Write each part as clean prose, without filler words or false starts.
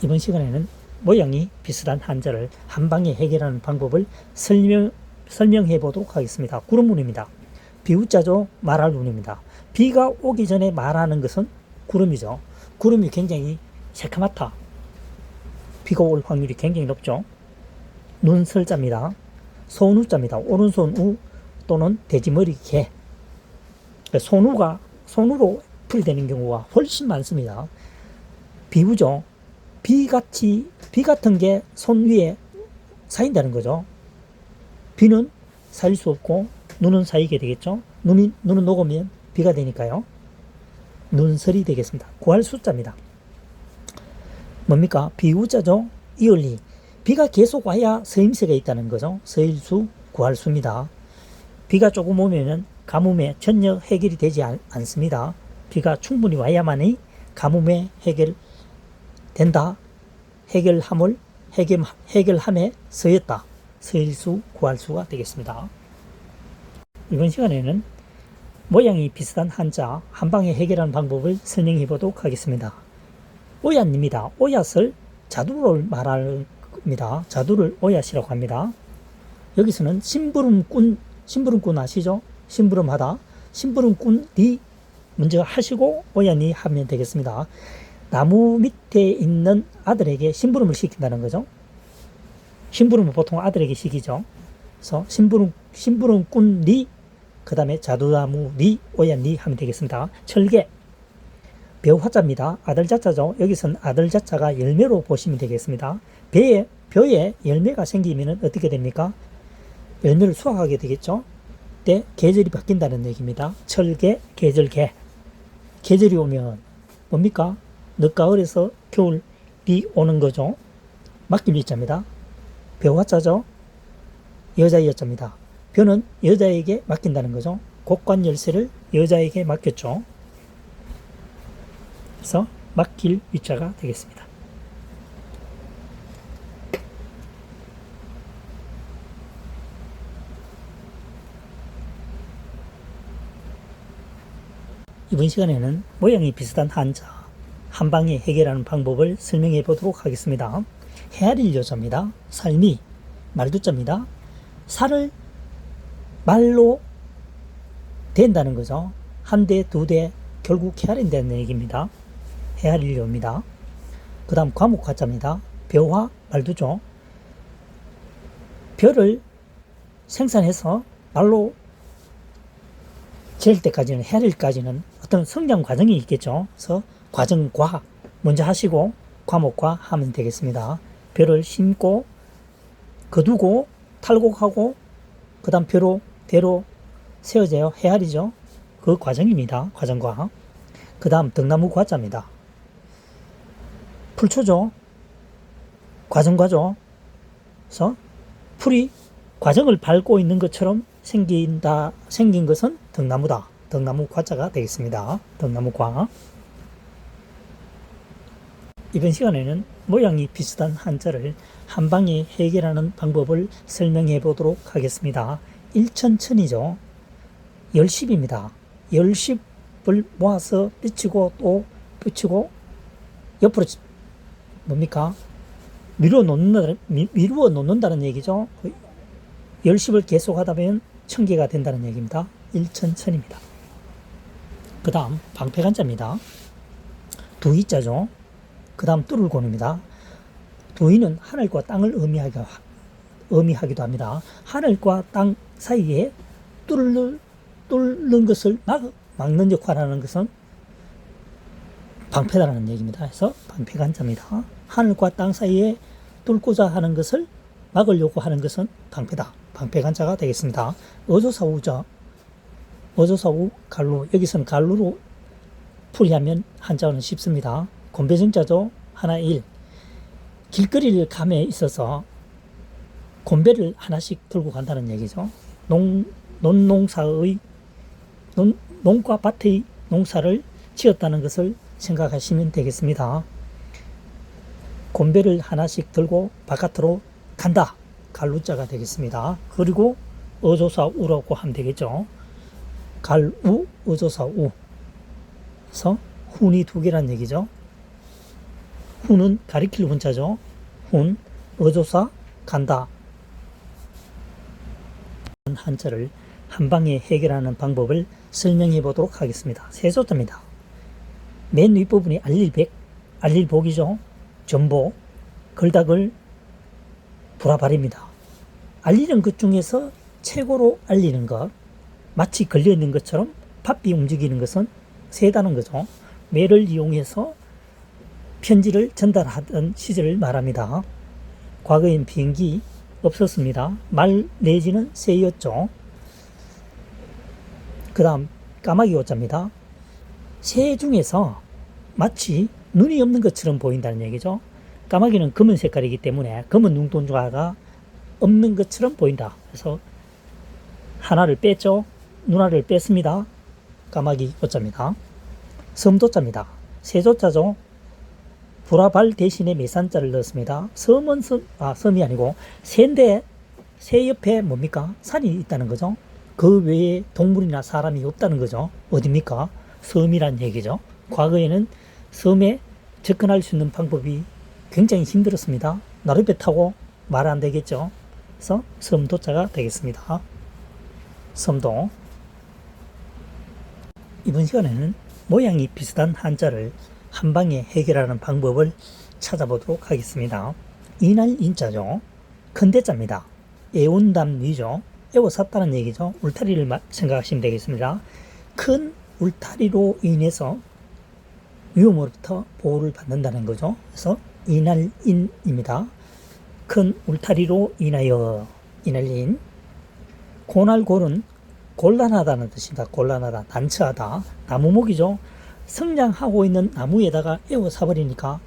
이번 시간에는 모양이 비슷한 한자를 한 방에 해결하는 방법을 설명해 보도록 하겠습니다. 구름문입니다. 비우자죠. 말할 운입니다. 비가 오기 전에 말하는 것은 구름이죠. 구름이 굉장히 새카맣다. 비가 올 확률이 굉장히 높죠. 눈설자입니다. 손우자입니다. 오른손 우 또는 돼지머리 개. 손으로 풀이되는 경우가 훨씬 많습니다. 비우죠. 비 같은 게 손 위에 쌓인다는 거죠. 비는 쌓일 수 없고 눈은 쌓이게 되겠죠. 눈은 녹으면 비가 되니까요. 눈설이 되겠습니다. 구할 숫자입니다. 뭡니까? 비우자죠. 이을리. 비가 계속 와야 서임새가 있다는 거죠. 서일수, 구할수입니다. 비가 조금 오면은 가뭄에 전혀 해결이 되지 않습니다. 비가 충분히 와야만이 가뭄에 해결된다. 해결함에 서였다. 서일수, 구할수가 되겠습니다. 이번 시간에는 모양이 비슷한 한자 한 방에 해결하는 방법을 설명해 보도록 하겠습니다. 오얏입니다. 오얏을 자두를 말합니다. 자두를 오얏이라고 합니다. 여기서는 심부름꾼 아시죠? 심부름하다. 심부름꾼이 먼저 하시고 오얏이 하면 되겠습니다. 나무 밑에 있는 아들에게 심부름을 시킨다는 거죠. 심부름은 보통 아들에게 시키죠. 그래서 심부름꾼이 그 다음에 자두나무 니 오얏니 하면 되겠습니다. 철개 벼화자입니다. 아들 자자죠. 여기서는 아들 자자가 열매로 보시면 되겠습니다. 벼에 열매가 생기면 어떻게 됩니까? 열매를 수확하게 되겠죠. 때 계절이 바뀐다는 얘기입니다. 철개, 계절개. 계절이 오면 뭡니까? 늦가을에서 겨울이 오는 거죠. 맡길 유자입니다. 벼화자죠. 여자의 여자입니다. 벼는 여자에게 맡긴다는 거죠. 곡관 열쇠를 여자에게 맡겼죠. 그래서 맡길 위자가 되겠습니다. 이번 시간에는 모양이 비슷한 한자 한 방에 해결하는 방법을 설명해 보도록 하겠습니다. 헤아릴 여자입니다. 삶이 말두자입니다. 살을 말로 된다는 거죠. 한 대, 두 대, 결국 헤아린다는 얘기입니다. 헤아리려입니다. 그 다음 과목화자입니다. 벼화 말두죠. 벼를 생산해서 말로 잴 때까지는 헤아릴까지는 어떤 성장 과정이 있겠죠. 그래서 과정과 먼저 하시고 과목과 하면 되겠습니다. 벼를 심고 거두고 탈곡하고 그 다음 대로 세워져요. 헤아리죠. 그 과정입니다. 과정과. 그 다음 등나무 과자입니다. 풀초죠. 과정과죠. 그래서 풀이 과정을 밟고 있는 것처럼 생긴 것은 등나무다. 등나무 과자가 되겠습니다. 등나무 과. 이번 시간에는 모양이 비슷한 한자를 한 방에 해결하는 방법을 설명해 보도록 하겠습니다. 일천천이죠. 열십입니다. 열십을 모아서 붙이고 또 붙이고 옆으로 뭡니까? 미루어 놓는다는 얘기죠. 열십을 계속 하다 보면 천개가 된다는 얘기입니다. 일천천입니다. 그 다음 방패간자입니다. 두이자죠. 그 다음 뚫을곤입니다. 두이는 하늘과 땅을 의미하기도 합니다. 하늘과 땅 사이에 뚫는 것을 막는 역할을 하는 것은 방패다라는 얘기입니다. 그래서 방패간자입니다. 하늘과 땅 사이에 뚫고자 하는 것을 막으려고 하는 것은 방패다. 방패간자가 되겠습니다. 어조사우죠. 어조사우 갈루. 여기서는 갈루로 풀이하면 한자어는 쉽습니다. 곤배정자죠. 하나 일. 길거리를 감에 있어서 곤배를 하나씩 들고 간다는 얘기죠. 농과 밭의 농사를 지었다는 것을 생각하시면 되겠습니다. 곤배를 하나씩 들고 바깥으로 간다. 갈루자가 되겠습니다. 그리고 어조사우라고 하면 되겠죠. 갈우, 어조사우. 그래서 훈이 두 개란 얘기죠. 훈은 가리킬 훈자죠. 훈, 어조사, 간다. 한자를 한 방에 해결하는 방법을 설명해 보도록 하겠습니다. 세 조자입니다. 맨 윗부분이 알릴백, 알릴복이죠. 전보, 걸다글, 불화발입니다. 알리는 것 중에서 최고로 알리는 것, 마치 걸려있는 것처럼 바삐 움직이는 것은 세다는 거죠. 매를 이용해서 편지를 전달하던 시절을 말합니다. 과거엔 비행기 없었습니다. 말 내지는 새였죠. 그 다음 까마귀 오자입니다. 새 중에서 마치 눈이 없는 것처럼 보인다는 얘기죠. 까마귀는 검은 색깔이기 때문에 검은 눈동자가 없는 것처럼 보인다. 그래서 하나를 뺐죠. 눈알을 뺐습니다. 까마귀 오자입니다. 섬도자입니다. 세조자죠. 불화발 대신에 매산자를 넣었습니다. 섬은 섬이 아니고 새인데 새 옆에 뭡니까? 산이 있다는 거죠. 그 외에 동물이나 사람이 없다는 거죠. 어딥니까? 섬이란 얘기죠. 과거에는 섬에 접근할 수 있는 방법이 굉장히 힘들었습니다. 나룻배 타고 말 안 되겠죠. 그래서 섬도자가 되겠습니다. 섬도. 이번 시간에는 모양이 비슷한 한자를 한 방에 해결하는 방법을 찾아보도록 하겠습니다. 이날 인자죠. 큰대자입니다. 애운담위죠. 애워쌌다는 얘기죠. 울타리를 생각하시면 되겠습니다. 큰 울타리로 인해서 위험으로부터 보호를 받는다는 거죠. 그래서 이날인입니다. 큰 울타리로 인하여 이날인. 고날골은 곤란하다는 뜻입니다. 곤란하다, 난처하다. 나무목이죠. 성장하고 있는 나무에다가 에워싸버리니까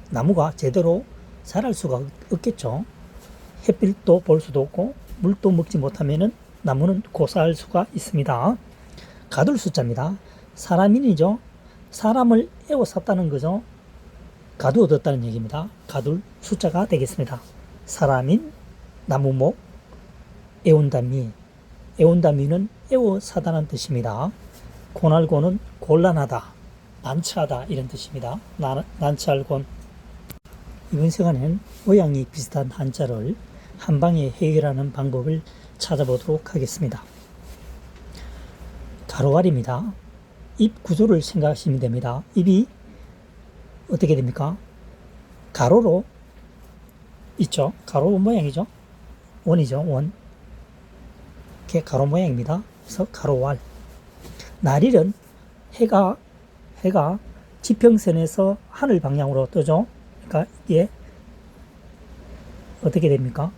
나무가 제대로 자랄 수가 없겠죠. 햇빛도 볼 수도 없고 물도 먹지 못하면은 나무는 고사할 수가 있습니다. 가둘 숫자입니다. 사람인이죠. 사람을 에워쌌다는 거죠. 가두 얻었다는 얘기입니다. 가둘 숫자가 되겠습니다. 사람인, 나무목, 애운담이. 애운담이는 에워싸다는 뜻입니다. 고날고는 곤란하다, 난처하다 이런 뜻입니다. 난처할곤. 이번 시간에는 모양이 비슷한 한자를 한 방에 해결하는 방법을 찾아보도록 하겠습니다. 가로알입니다. 입 구조를 생각하시면 됩니다. 입이 어떻게 됩니까? 가로로 있죠. 가로 모양이죠. 원이죠. 원. 이렇게 가로 모양입니다. 그래서 가로알. 날일은 해가 지평선에서 하늘 방향으로 뜨죠. 그러니까 이게 어떻게 됩니까?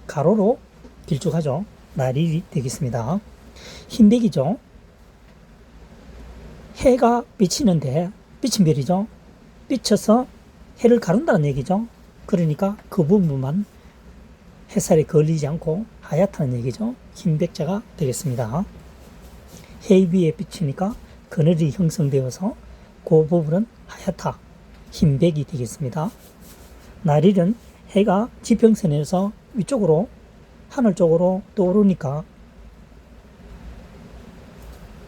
가로로 길쭉하죠. 날일이 되겠습니다. 흰백이죠. 해가 비치는데 비친 별이죠. 비쳐서 해를 가른다는 얘기죠. 그러니까 그 부분만 햇살에 걸리지 않고 하얗다는 얘기죠. 흰백자가 되겠습니다. 해 위에 비치니까 그늘이 형성되어서 그 부분은 하얗다, 흰백이 되겠습니다. 날일은 해가 지평선에서 위쪽으로 하늘 쪽으로 떠오르니까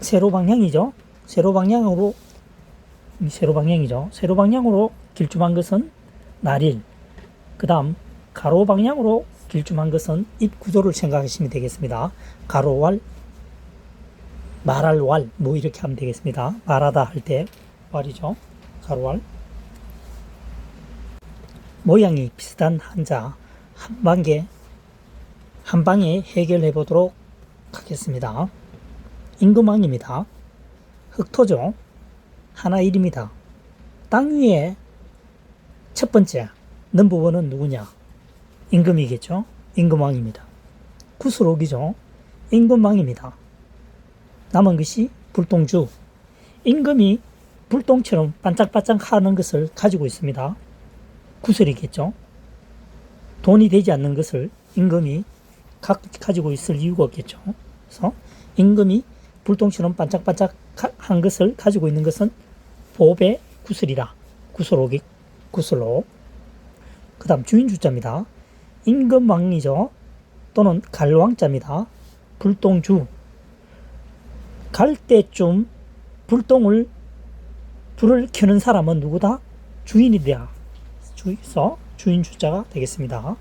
세로 방향이죠. 세로 방향으로 길쭉한 것은 날일. 그 다음 가로 방향으로 길쭉한 것은 입 구조를 생각하시면 되겠습니다. 가로왈, 말할 왈, 뭐 이렇게 하면 되겠습니다. 말하다 할 때 왈이죠. 가로왈. 모양이 비슷한 한자 한 방에 해결해 보도록 하겠습니다. 임금왕입니다. 흑토죠. 하나일입니다. 땅 위에 첫 번째 넘버원은 누구냐? 임금이겠죠. 임금왕입니다. 구슬옥이죠. 임금왕입니다. 남은 것이 불똥주. 임금이 불똥처럼 반짝반짝 하는 것을 가지고 있습니다. 구슬이겠죠. 돈이 되지 않는 것을 임금이 가지고 있을 이유가 없겠죠. 그래서 임금이 불똥처럼 반짝반짝한 것을 가지고 있는 것은 보배 구슬이다. 구슬옥. 그 다음 주인주자입니다. 임금왕이죠. 또는 갈왕자입니다. 불똥주. 갈 때쯤 불을 켜는 사람은 누구다? 주인이다. 주소 주인 주자가 되겠습니다.